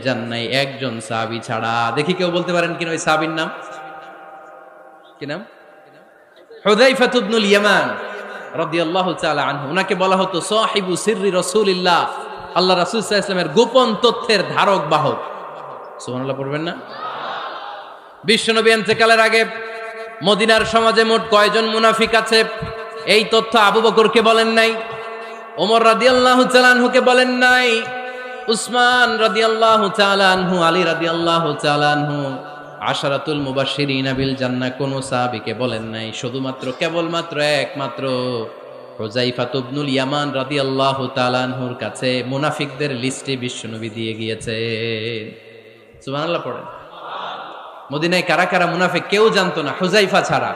যান নাই একজন সাহাবী ছাড়া। দেখি কেউ বলতে পারেন কিনা ওই সাহাবীর নাম? কি নাম? হুযায়ফা ইবনুল ইয়ামান রাদিয়াল্লাহু তাআলা আনহু। উনাকে বলা হতো সাহিবু সিররি রাসূলিল্লাহ, আল্লাহ রাসূল সাল্লাল্লাহু আলাইহি ওয়াসাল্লামের গোপন তথ্যের ধারক বাহক। সুবহানাল্লাহ পড়বেন না? বিশ্বনবী ইন্তেকালের আগে মদিনার সমাজে মোট কয়জন মুনাফিক আছে এই তথ্য আবু বকরকে বলেন নাই, ওমর রাদিয়াল্লাহু তাআলা আনহুকে বলেন নাই, উসমান রাদিয়াল্লাহু তাআলা আনহু, আলী রাদিয়াল্লাহু তাআলা আনহু, আশারাতুল মুবাশশিরিনা বিল জান্নাহ কোন সাহাবীকে বলেন নাই। শুধুমাত্র কেবলমাত্র একমাত্র হুযায়ফা ইবনুল ইয়ামান রাদিয়াল্লাহু তাআলা আনহুর কাছে মুনাফিকদের লিস্টে বিশ্বনবী দিয়ে গিয়েছেন। সুবহানাল্লাহ পড়েন। মদিনায় কারা কারা মুনাফিক কেউ জানতো না হুযায়ফা ছাড়া।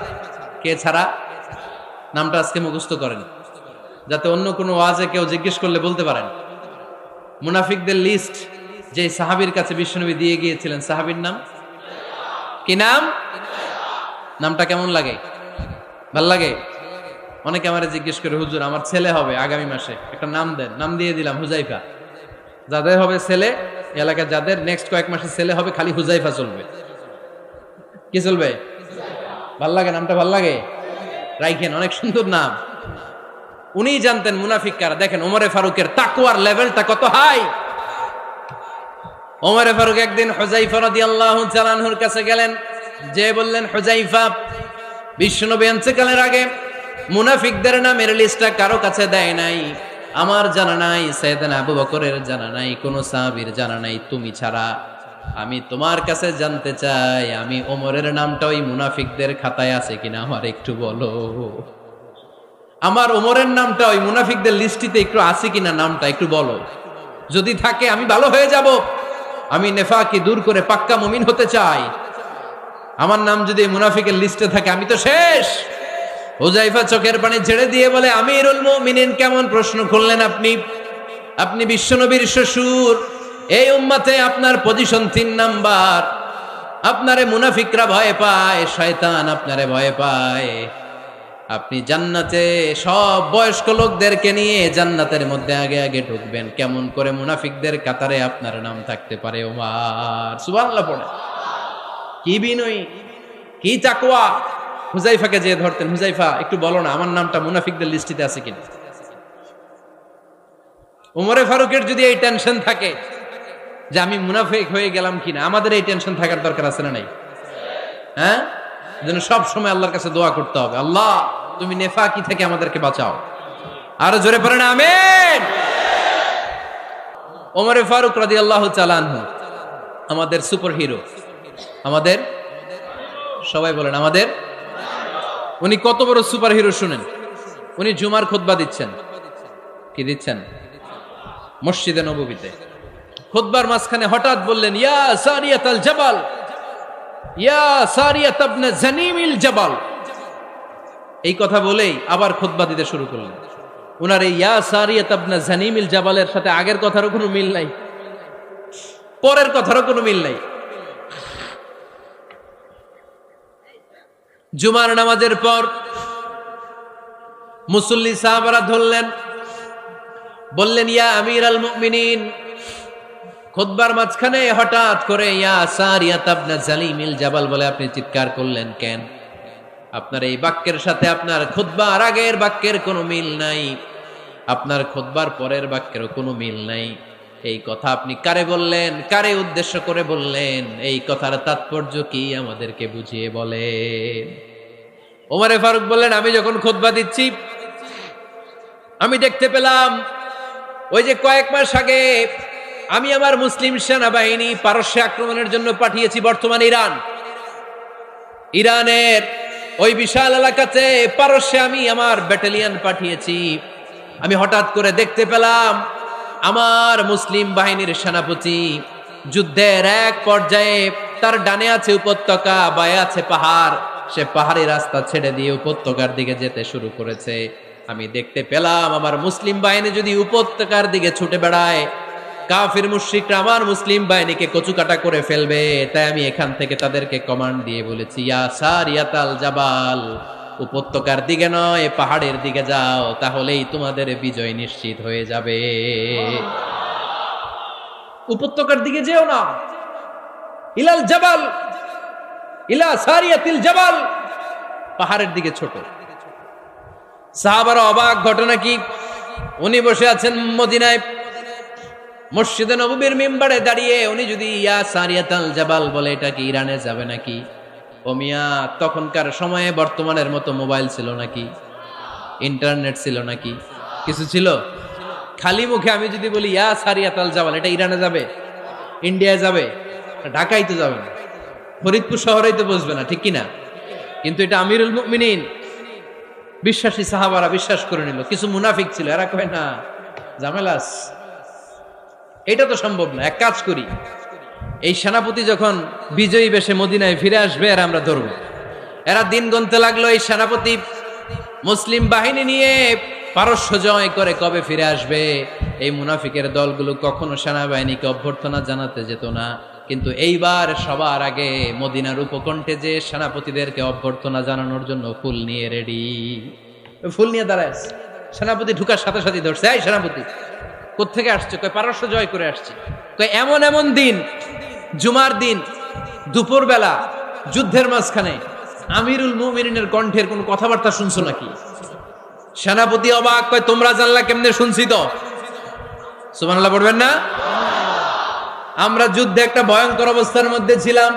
কে ছাড়া? নামটা আজকে মুখস্থ করেন যাতে অন্য কোনো ওয়াজে কেউ জিজ্ঞেস করলে বলতে পারেন। মুনাফিকদের লিস্ট যে সাহাবীর কাছে বিশ্বনবী দিয়ে গিয়েছিলেন, সাহাবীর নাম কি? নাম? নামটা কেমন লাগে? ভাল লাগে? অনেকে আমারে জিজ্ঞেস করে, হুজুর আমার ছেলে হবে আগামী মাসে, একটা নাম দেন। নাম দিয়ে দিলাম হুযায়ফা। যাদের হবে ছেলে, এলাকার যাদের নেক্সট কয়েক মাসে ছেলে হবে, খালি হুযায়ফা চলবে। কি চলবে? ভাল লাগে? নামটা ভাল লাগে? রাইখেন, অনেক সুন্দর নাম। উনি জানতেন মুনাফিক কারা। দেখেন ওমরে ফারুকের তাকওয়ার লেভেলটা কত হাই। ওমরে ফারুক একদিন হুযায়ফা রাদিয়াল্লাহু তাআলা আনহুর কাছে গেলেন, যে বললেন, হুযায়ফা, বিশ্বনবী ইন্তেকালের আগে মুনাফিকদের নামের লিস্টটা কারো কাছে দেয় নাই, আমার জানা নাই, সাইয়েদনা আবু বকরের জানা নাই, কোন সাহাবীর জানা নাই তুমি ছাড়া। আমি তোমার কাছে জানতে চাই, আমি ওমরের নামটা ওই মুনাফিকদের খাতায় আছে কিনা আমার একটু বলো। আমার ওমরের নামটা ওই মুনাফিকদের লিস্টিতে একটু আছে কিনা, নামটা একটু বলো। যদি থাকে আমি ভালো হয়ে যাব। আমি নেফাকি দূর করে পাক্কা মুমিন হতে চাই। আমার নাম যদি মুনাফিকের লিস্টে থাকে আমি তো শেষ। হুযায়ফা চোখের পানি ছেড়ে দিয়ে বলে, আমিরুল মুমিনিন, কেমন প্রশ্ন করলেন আপনি? আপনি বিশ্বনবীর শ্বশুর, এই উম্মতে আপনার পজিশন 3 নাম্বার। আপনারে মুনাফিকরা ভয় পায়, শয়তান আপনারে ভয় পায়। আপনি জান্নাতে সব বয়স্ক লোকদেরকে নিয়ে জান্নাতের মধ্যে আগে আগে ঢুকবেন, কেমন করে মুনাফিকদের কাতারে আপনার নাম থাকতে পারে ওমর? সুবহানাল্লাহ পড়ে। কি বিনয়ী, কি তাকওয়া। হুযায়ফাকে যে ধরতেন, হুযায়ফা একটু বলো না আমার নামটা মুনাফিকদের লিস্টিতে আছে কিনা। ওমরে ফারুকের যদি এই টেনশন থাকে যে আমি মুনাফিক হয়ে গেলাম কিনা, আমাদের এই টেনশন থাকার দরকার আছে না নাই? হ্যাঁ, যেন সব সময় আল্লাহর কাছে দোয়া করতে হবে, আল্লাহ তুমি নেফাকি থেকে আমাদেরকে বাঁচাও। আরো জোরে পড়েন আমিন। ওমরে ফারুক রাদিয়াল্লাহু তাআলা আনহু আমাদের সুপার হিরো, আমাদের সবাই বলেন আমাদের। উনি কত বড় সুপার হিরো শুনেন। উনি জুমার খুতবা দিচ্ছেন। কি দিচ্ছেন? মসজিদে নববীতে খুতবার মাঝখানে হঠাৎ বললেন, ইয়া সারিয়াতাল জাবাল, ইয়া সারিয়াত ইবনে জানিমিল জাবাল। এই কথা বলেই আবার খুতবা দিতে শুরু করলেন। উনার এই ইয়া সারিয়াত ইবনে জানিমিল জাবালের সাথে আগের কথারও কোনো মিল নাই, পরের কথারও কোনো মিল নাই। জুমার নামাজের পর মুসল্লি সাহাবারা ধরলেন, বললেন, ইয়া আমিরাল মুমিনিন। খুতবার মাঝখানে হঠাৎ করে ইয়া সারিয়াত ইবনে জালিমিল জাবাল বলে আপনি চিৎকার করলেন কেন? আপনার এই বাক্যের সাথে আপনার খুতবার আগের বাক্যের কোনো মিল নাই, আপনার খুতবার পরের বাক্যেরও কোনো মিল নাই। এই কথা আপনি কারে বললেন? কারে উদ্দেশ্য করে বললেন? এই কথার তাৎপর্য কি আমাদেরকে বুঝিয়ে বলেন। ওমরে ফারুক বললেন, আমি যখন খুতবা দিচ্ছি আমি দেখতে পেলাম ওই যে কয়েক মাস আগে আমি আমার মুসলিম সেনাবাহিনী পারস্যে আক্রমণের জন্য পাঠিয়েছি, বর্তমান ইরানের ওই বিশাল এলাকাতে পারস্যে আমি আমার ব্যাটালিয়ন পাঠিয়েছি। আমি হঠাৎ করে দেখতে পেলাম আমার মুসলিম বাহিনীর সেনাপতি যুদ্ধের এক পর্যায়ে তার ডানে আছে উপত্যকা, বায়ে আছে পাহাড়, সে পাহাড়ি রাস্তা ছেড়ে দিয়ে উপত্যকার দিকে যেতে শুরু করেছে। আমি দেখতে পেলাম আমার মুসলিম বাহিনী যদি উপত্যকার দিকে ছুটে বেড়ায়, কাফির মুশরিকরা আমার মুসলিম বাহিনীকে কচুকাটা করে ফেলবে। তাই আমি এখান থেকে তাদেরকে কমান্ড দিয়ে বলেছি, ইয়া সারিয়াতাল জাবাল, উপত্যকার দিকে নয় পাহাড়ের দিকে যাও, তাহলেই তোমাদের বিজয় নিশ্চিত হয়ে যাবে। উপত্যকার দিকে যেও না, ইলাল জাবাল, ইলা সারিয়াতিল জাবাল, পাহাড়ের দিকে ছোট। সাহাবারা অবাক, ঘটনা কি? উনি বসে আছেন মদিনায় মসজিদে নববীর মিম্বারে দাঁড়িয়ে, উনি যদি ইয়া সারিয়াতাল জাবাল বলে, এটা কি ইরানে যাবে নাকি? ও মিয়া, তখনকার সময়ে বর্তমানের মতো মোবাইল ছিল নাকি? ইন্টারনেট ছিল নাকি? কিছু ছিল? খালি মুখে আমি যদি বলি ইয়া সারিয়াতাল জাবাল, এটা ইরানে যাবে, ইন্ডিয়ায় যাবে, ঢাকায় তো যাবে না, ফরিদপুর শহরেই তো বসবে না, ঠিক কিনা? কিন্তু এটা আমিরুল মুমিনিন বিশ্বাসী সাহাবারা বিশ্বাস করে নিল। কিছু মুনাফিক ছিল, এরা কয় না, ঝামেলাস, এটা তো সম্ভব না। এক কাজ করি, এই সেনাপতি যখন বিজয়ী বেশে মদিনায় ফিরে আসবে, এরা আমরা ধরবো। এরা দিন গুনতে লাগলো, এই সেনাপতি মুসলিম বাহিনী নিয়ে পারস্য জয় করে কবে ফিরে আসবে। এই মুনাফিকের দলগুলো কখনো সেনাবাহিনীকে অভ্যর্থনা জানাতে যেত না, কিন্তু এইবার সবার আগে মদিনার উপকণ্ঠে যে সেনাপতিদেরকে অভ্যর্থনা জানানোর জন্য ফুল নিয়ে রেডি। ফুল নিয়ে দাঁড়ায় সেনাপতি ঢুকার সাথে সাথে ধরছে, এই সেনাপতি কোত্থেকে আসছে? কয় পারস্য জয় করে আসছে। কয় এমন এমন দিন, জুমার দিন দুপুর বেলা যুদ্ধের মাঝখানে আমিরুল মুমিনিনের কণ্ঠের কোন কথাবার্তা শুনছো নাকি? সেনাপতি অবাক, কয় তোমরা জানলা কেমনে? শুনছি তো। সুবহানাল্লাহ পড়বেন না? আমরা যুদ্ধে একটা ভয়ঙ্কর অবস্থার মধ্যে ছিলাম,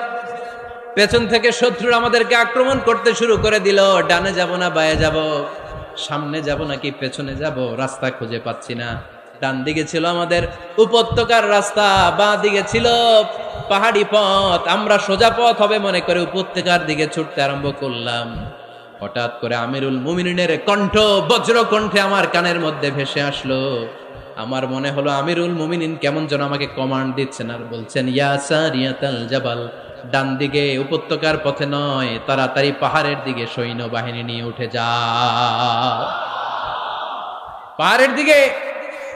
পেছন থেকে শত্রুরা আমাদেরকে আক্রমণ করতে শুরু করে দিল। ডানে যাব না বায়ে যাব, সামনে যাব নাকি পেছনে যাব, রাস্তা খুঁজে পাচ্ছি না। ডান দিকে ছিল আমাদের উপত্যকার রাস্তা, বাঁ দিকে ছিল পাহাড়ি পথ। আমরা সোজা পথ হবে মনে করে উপত্যকার দিকে ছুটতে আরম্ভ করলাম। হঠাৎ করে আমিরুল মুমিনিনের কণ্ঠ বজ্র কণ্ঠে আমার কানের মধ্যে ভেসে আসলো। আমার মনে হলো আমিরুল মুমিনিন কেমন যেন আমাকে কমান্ড দিচ্ছেন আর বলছেন, ইয়া সারিয়াতাল জাবাল, ডান দিকে উপত্যকার পথে নয়, তাড়াতাড়ি পাহাড়ের দিকে সৈন্যবাহিনী নিয়ে উঠে যাও। পাহাড়ের দিকে